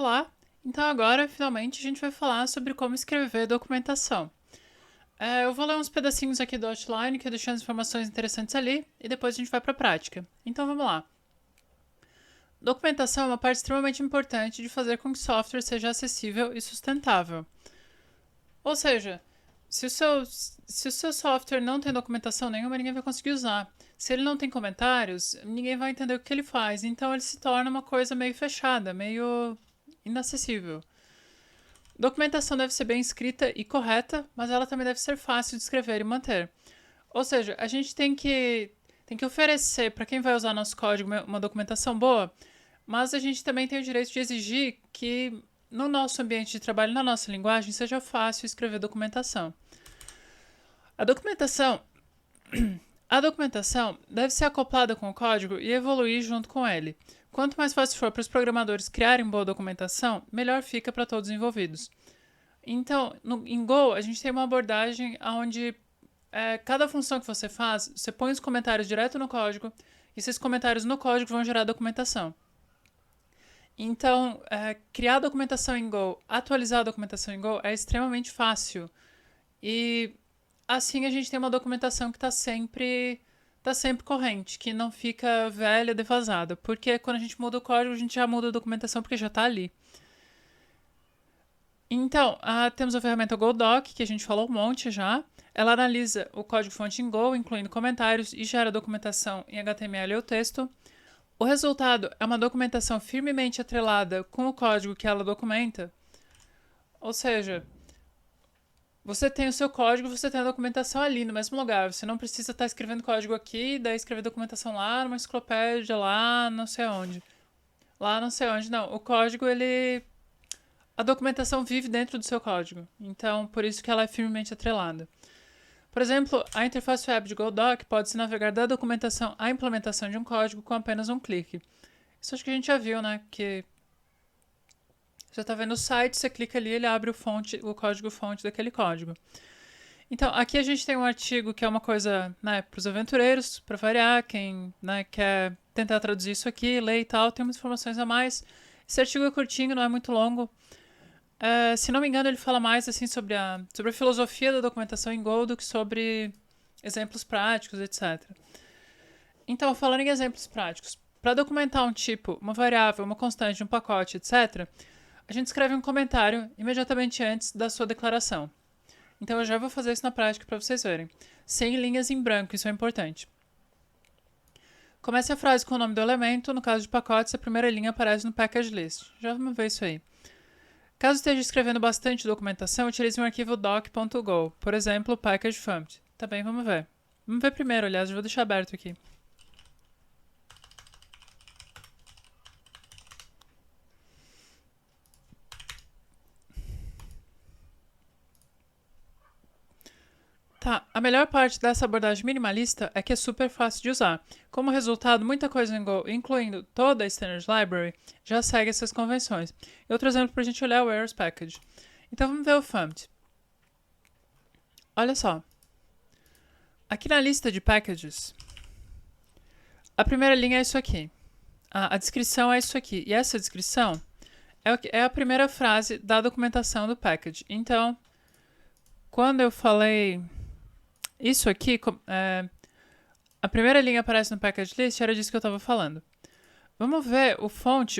Olá! Então agora, finalmente, a gente vai falar sobre como escrever documentação. Eu vou ler uns pedacinhos aqui do outline, que eu deixei as informações interessantes ali, e depois a gente vai para a prática. Então vamos lá. Documentação é uma parte extremamente importante de fazer com que o software seja acessível e sustentável. Ou seja, se o seu software não tem documentação nenhuma, ninguém vai conseguir usar. Se ele não tem comentários, ninguém vai entender o que ele faz. Então ele se torna uma coisa meio fechada, meio inacessível. Documentação deve ser bem escrita e correta, mas ela também deve ser fácil de escrever e manter. Ou seja, a gente tem que oferecer para quem vai usar nosso código uma documentação boa, mas a gente também tem o direito de exigir que no nosso ambiente de trabalho, na nossa linguagem, seja fácil escrever documentação. A documentação, a documentação deve ser acoplada com o código e evoluir junto com ele. Quanto mais fácil for para os programadores criarem boa documentação, melhor fica para todos os envolvidos. Então, em Go, a gente tem uma abordagem onde cada função que você faz, você põe os comentários direto no código, e esses comentários no código vão gerar documentação. Então, criar documentação em Go, atualizar a documentação em Go é extremamente fácil. E assim a gente tem uma documentação que está sempre corrente, que não fica velha, defasada. Porque quando a gente muda o código, a gente já muda a documentação porque já está ali. Então, temos a ferramenta GoDoc, que a gente falou um monte já. Ela analisa o código-fonte em Go, incluindo comentários, e gera documentação em HTML ou texto. O resultado é uma documentação firmemente atrelada com o código que ela documenta. Ou seja, você tem o seu código, você tem a documentação ali no mesmo lugar. Você não precisa estar escrevendo código aqui, daí escrever documentação lá, numa enciclopédia lá, não sei onde. Lá não sei onde, não. O código, a documentação vive dentro do seu código. Então, por isso que ela é firmemente atrelada. Por exemplo, a interface web de GoDoc pode-se navegar da documentação à implementação de um código com apenas um clique. Isso acho que a gente já viu, né? Que você está vendo o site, você clica ali, ele abre o código-fonte daquele código. Então, aqui a gente tem um artigo que é uma coisa, né, para os aventureiros, para variar, quem, né, quer tentar traduzir isso aqui, ler e tal, tem umas informações a mais. Esse artigo é curtinho, não é muito longo. Se não me engano, ele fala mais assim sobre a filosofia da documentação em Go do que sobre exemplos práticos, etc. Então, falando em exemplos práticos, para documentar um tipo, uma variável, uma constante, um pacote, etc., a gente escreve um comentário imediatamente antes da sua declaração. Então, eu já vou fazer isso na prática para vocês verem. Sem linhas em branco, isso é importante. Comece a frase com o nome do elemento. No caso de pacotes, a primeira linha aparece no package list. Já vamos ver isso aí. Caso esteja escrevendo bastante documentação, utilize um arquivo doc.go, por exemplo, package.fmt. Também vamos ver. Vamos ver primeiro, aliás, eu vou deixar aberto aqui. Tá, a melhor parte dessa abordagem minimalista é que é super fácil de usar. Como resultado, muita coisa em Go, incluindo toda a Standard Library, já segue essas convenções. E outro exemplo para a gente olhar é o Errors Package. Então vamos ver o FUMT. Olha só. Aqui na lista de packages, a primeira linha é isso aqui. A descrição é isso aqui. E essa descrição é a primeira frase da documentação do package. Então, quando eu falei isso aqui, a primeira linha aparece no package list, era disso que eu estava falando. Vamos ver o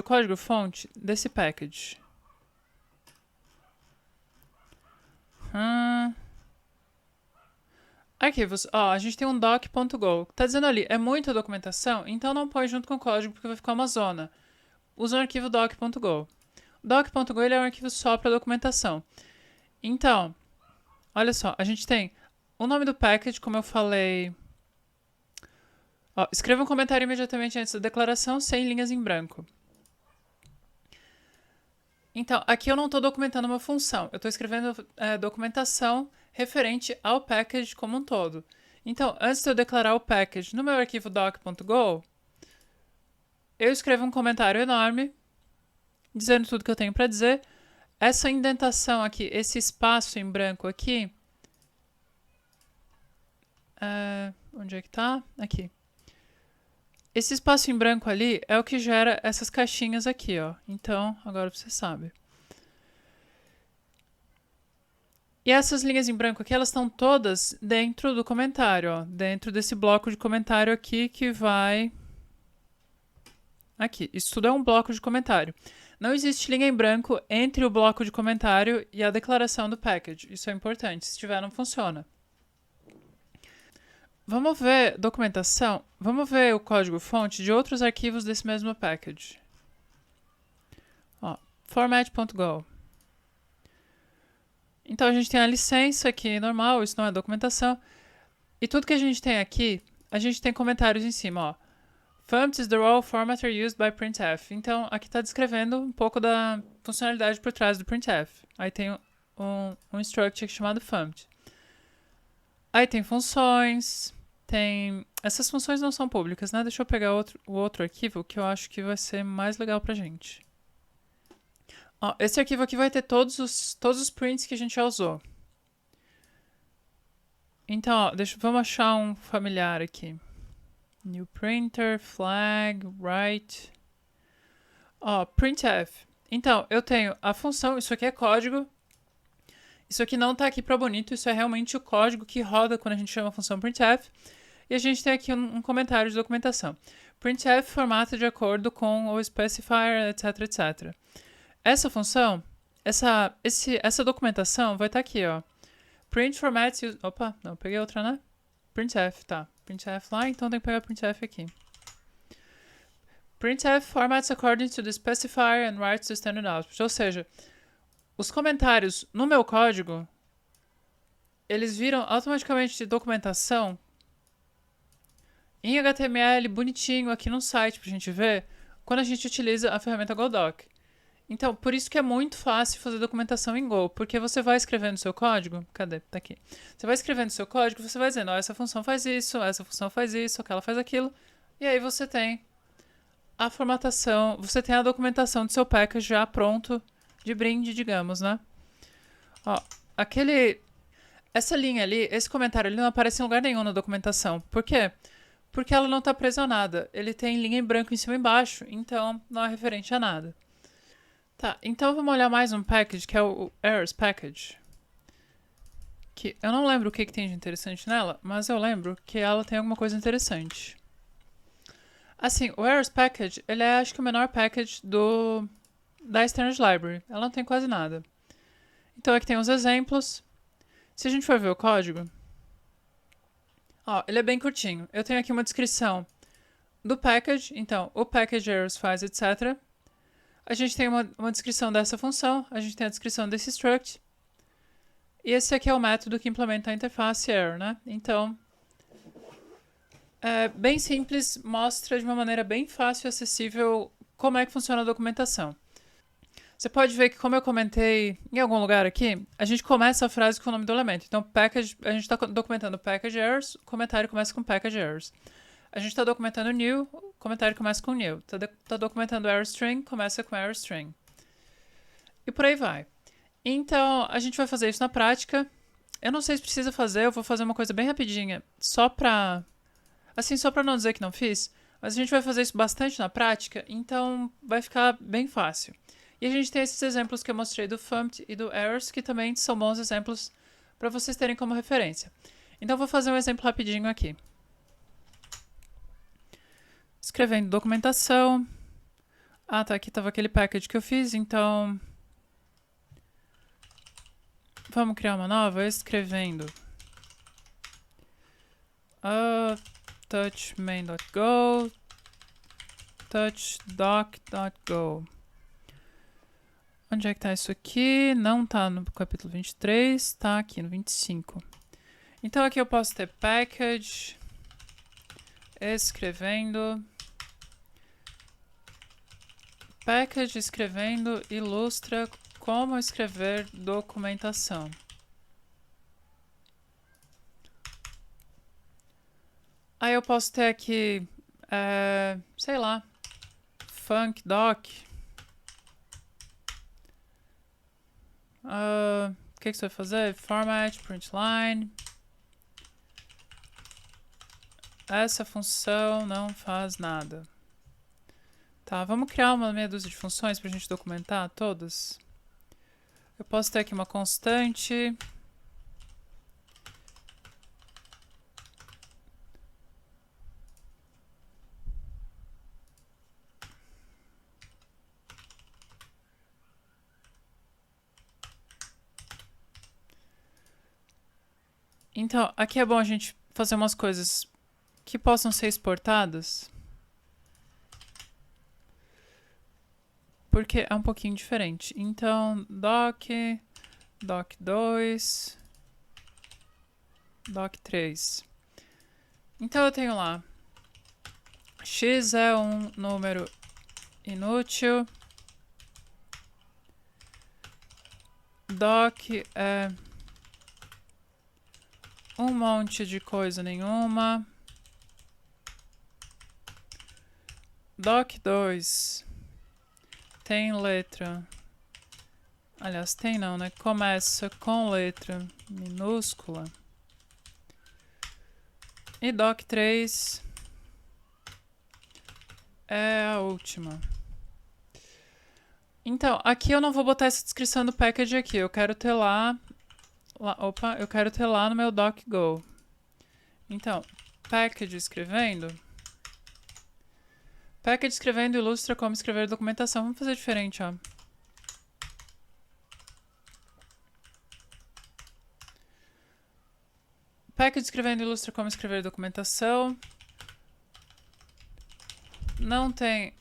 código fonte desse package. Arquivos. A gente tem um doc.go. Tá dizendo ali, é muita documentação, então não põe junto com o código porque vai ficar uma zona. Usa o arquivo doc.go. O doc.go ele é um arquivo só para documentação. Então, olha só, a gente tem o nome do package, como eu falei. Escreva um comentário imediatamente antes da declaração, sem linhas em branco. Então, aqui eu não estou documentando uma função, eu estou escrevendo documentação referente ao package como um todo. Então, antes de eu declarar o package no meu arquivo doc.go, eu escrevo um comentário enorme, dizendo tudo que eu tenho para dizer. Essa indentação aqui, esse espaço em branco aqui, onde é que tá? Aqui. Esse espaço em branco ali é o que gera essas caixinhas aqui, ó. Então, agora você sabe. E essas linhas em branco aqui, elas estão todas dentro do comentário, ó. Dentro desse bloco de comentário aqui que vai... Aqui. Isso tudo é um bloco de comentário. Não existe linha em branco entre o bloco de comentário e a declaração do package. Isso é importante. Se tiver, não funciona. Vamos ver documentação. Vamos ver o código-fonte de outros arquivos desse mesmo package. Ó, format.go. Então a gente tem a licença aqui normal, isso não é documentação. E tudo que a gente tem aqui, a gente tem comentários em cima, ó. Fumpt is the raw formatter used by printf. Então aqui está descrevendo um pouco da funcionalidade por trás do printf. Aí tem um structure chamado fumpt. Aí tem funções, tem... Essas funções não são públicas, né? Deixa eu pegar o outro arquivo que eu acho que vai ser mais legal pra gente. Ó, esse arquivo aqui vai ter todos os prints que a gente já usou. Então, ó, vamos achar um familiar aqui. New printer, flag, write. Ó, printf. Então, eu tenho a função, isso aqui é código. Isso aqui não tá aqui pra bonito, isso é realmente o código que roda quando a gente chama a função printf. E a gente tem aqui um comentário de documentação. Printf formata de acordo com o specifier, etc, etc. Essa função, essa documentação vai estar aqui, ó. Print format... Opa, não, peguei outra, né? Printf, tá. Printf lá, então tem que pegar printf aqui. Printf formats according to the specifier and writes to standard output. Ou seja, os comentários no meu código, eles viram automaticamente de documentação em HTML bonitinho aqui no site pra gente ver quando a gente utiliza a ferramenta Godoc. Então, por isso que é muito fácil fazer documentação em Go, porque você vai escrevendo seu código, cadê? Tá aqui. Você vai escrevendo seu código, você vai dizendo, ó, essa função faz isso, aquela faz aquilo, e aí você tem a formatação, você tem a documentação do seu package já pronto de brinde, digamos, né? Ó, essa linha ali, esse comentário ali não aparece em lugar nenhum na documentação. Por quê? Porque ela não está presa a nada. Ele tem linha em branco em cima e embaixo, então não é referente a nada. Tá, então vamos olhar mais um package, que é o errors package. Que eu não lembro o que tem de interessante nela, mas eu lembro que ela tem alguma coisa interessante. Assim, o errors package, ele é acho que o menor package da Standard Library. Ela não tem quase nada. Então aqui tem os exemplos. Se a gente for ver o código, ó, ele é bem curtinho. Eu tenho aqui uma descrição do package, então o package errors faz, etc. A gente tem uma descrição dessa função, a gente tem a descrição desse struct, e esse aqui é o método que implementa a interface error, né? Então, é bem simples, mostra de uma maneira bem fácil e acessível como é que funciona a documentação. Você pode ver que, como eu comentei em algum lugar aqui, a gente começa a frase com o nome do elemento. Então, package, a gente está documentando package errors, o comentário começa com package errors. A gente está documentando new, o comentário começa com new. Está documentando error string, começa com error string. E por aí vai. Então, a gente vai fazer isso na prática. Eu não sei se precisa fazer, eu vou fazer uma coisa bem rapidinha, só pra não dizer que não fiz, mas a gente vai fazer isso bastante na prática, então vai ficar bem fácil. E a gente tem esses exemplos que eu mostrei do fumpt e do errors, que também são bons exemplos para vocês terem como referência. Então, eu vou fazer um exemplo rapidinho aqui. Escrevendo documentação. Ah, tá, aqui estava aquele package que eu fiz, então... Vamos criar uma nova, escrevendo touchmain.go, touchdoc.go. Onde é que tá isso aqui? Não tá no capítulo 23, tá aqui no 25. Então aqui eu posso ter package, escrevendo ilustra como escrever documentação. Aí eu posso ter aqui, sei lá, funcdoc. O que você vai fazer? Format, printline. essa função não faz nada. Tá, vamos criar uma meia dúzia de funções pra gente documentar todas. Eu posso ter aqui uma constante. Então, aqui é bom a gente fazer umas coisas que possam ser exportadas. Porque é um pouquinho diferente. Então, doc2, doc3. Então eu tenho lá, x é um número inútil, doc é um monte de coisa nenhuma, doc2 tem letra, aliás, tem não, né? Começa com letra minúscula. E doc3 é a última. Então, aqui eu não vou botar essa descrição do package aqui. Eu quero ter lá eu quero ter lá no meu docgo. Então, package escrevendo. Package escrevendo ilustra como escrever documentação. Vamos fazer diferente, ó. Package escrevendo ilustra como escrever documentação. Não tem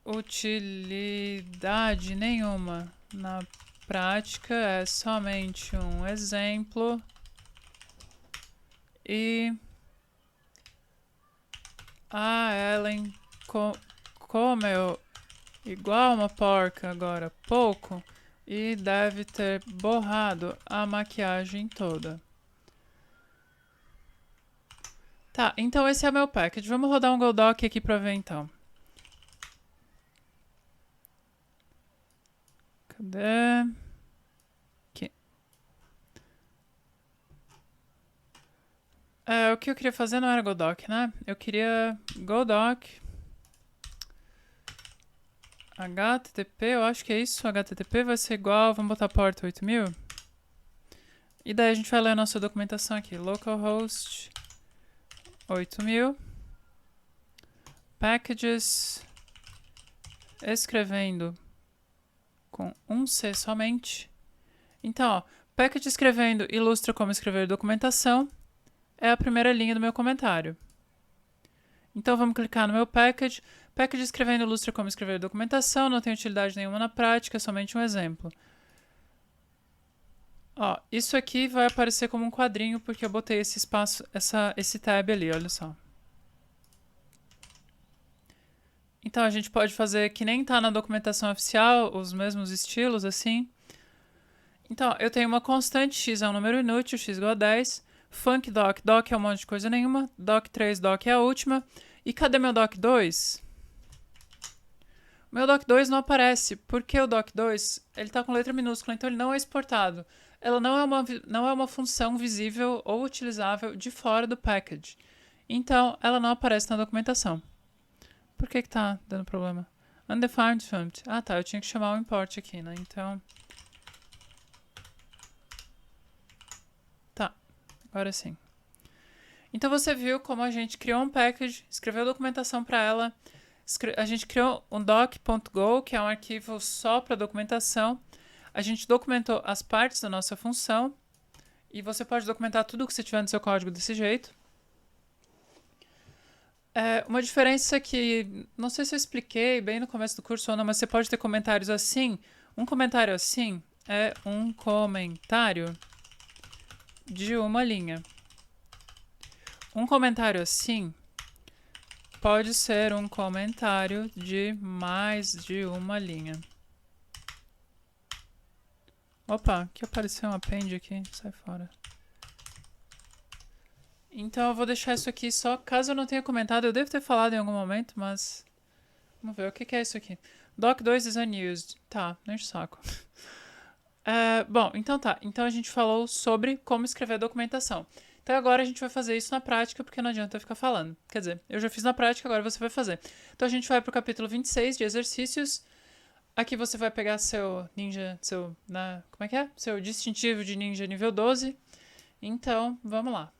utilidade nenhuma na prática, é somente um exemplo. E a Ellen comeu igual uma porca agora há pouco e deve ter borrado a maquiagem toda. Tá, então esse é meu package. Vamos rodar um GoDoc aqui pra ver então. Cadê? Aqui. O que eu queria fazer não era GoDoc, né? Eu queria GoDoc HTTP, eu acho que é isso. HTTP vai ser igual, vamos botar porta 8000. E daí a gente vai ler a nossa documentação aqui. Localhost 8000. Packages escrevendo com um C somente. Então, ó, package escrevendo ilustra como escrever documentação é a primeira linha do meu comentário. Então vamos clicar no meu package. Package escrevendo ilustra como escrever documentação, não tem utilidade nenhuma na prática, é somente um exemplo. Ó, isso aqui vai aparecer como um quadrinho porque eu botei esse espaço, esse tab ali, olha só. Então a gente pode fazer que nem tá na documentação oficial, os mesmos estilos assim. Então, eu tenho uma constante, x é um número inútil, x igual a 10. Funcdoc, doc é um monte de coisa nenhuma. Doc3, doc é a última. E cadê meu doc2? O meu doc2 não aparece, porque o doc2 ele tá com letra minúscula, então ele não é exportado. Ela não é uma função visível ou utilizável de fora do package. Então, ela não aparece na documentação. Por que tá dando problema? Undefined funct. Ah, tá, eu tinha que chamar o import aqui, né? Então... Tá, agora sim. Então você viu como a gente criou um package, escreveu documentação para ela, a gente criou um doc.go, que é um arquivo só para documentação. A gente documentou as partes da nossa função, e você pode documentar tudo o que você tiver no seu código desse jeito. Uma diferença que, não sei se eu expliquei bem no começo do curso ou não, mas você pode ter comentários assim. Um comentário assim é um comentário de uma linha. Um comentário assim pode ser um comentário de mais de uma linha. Opa, aqui apareceu um append aqui, sai fora. Então eu vou deixar isso aqui só, caso eu não tenha comentado, eu devo ter falado em algum momento, mas... Vamos ver, o que é isso aqui? Doc2 is unused. Tá, não enche o saco. Bom, então tá. Então a gente falou sobre como escrever documentação. Então agora a gente vai fazer isso na prática, porque não adianta eu ficar falando. Quer dizer, eu já fiz na prática, agora você vai fazer. Então a gente vai pro capítulo 26 de exercícios. Aqui você vai pegar seu ninja, como é que é? Seu distintivo de ninja nível 12. Então, vamos lá.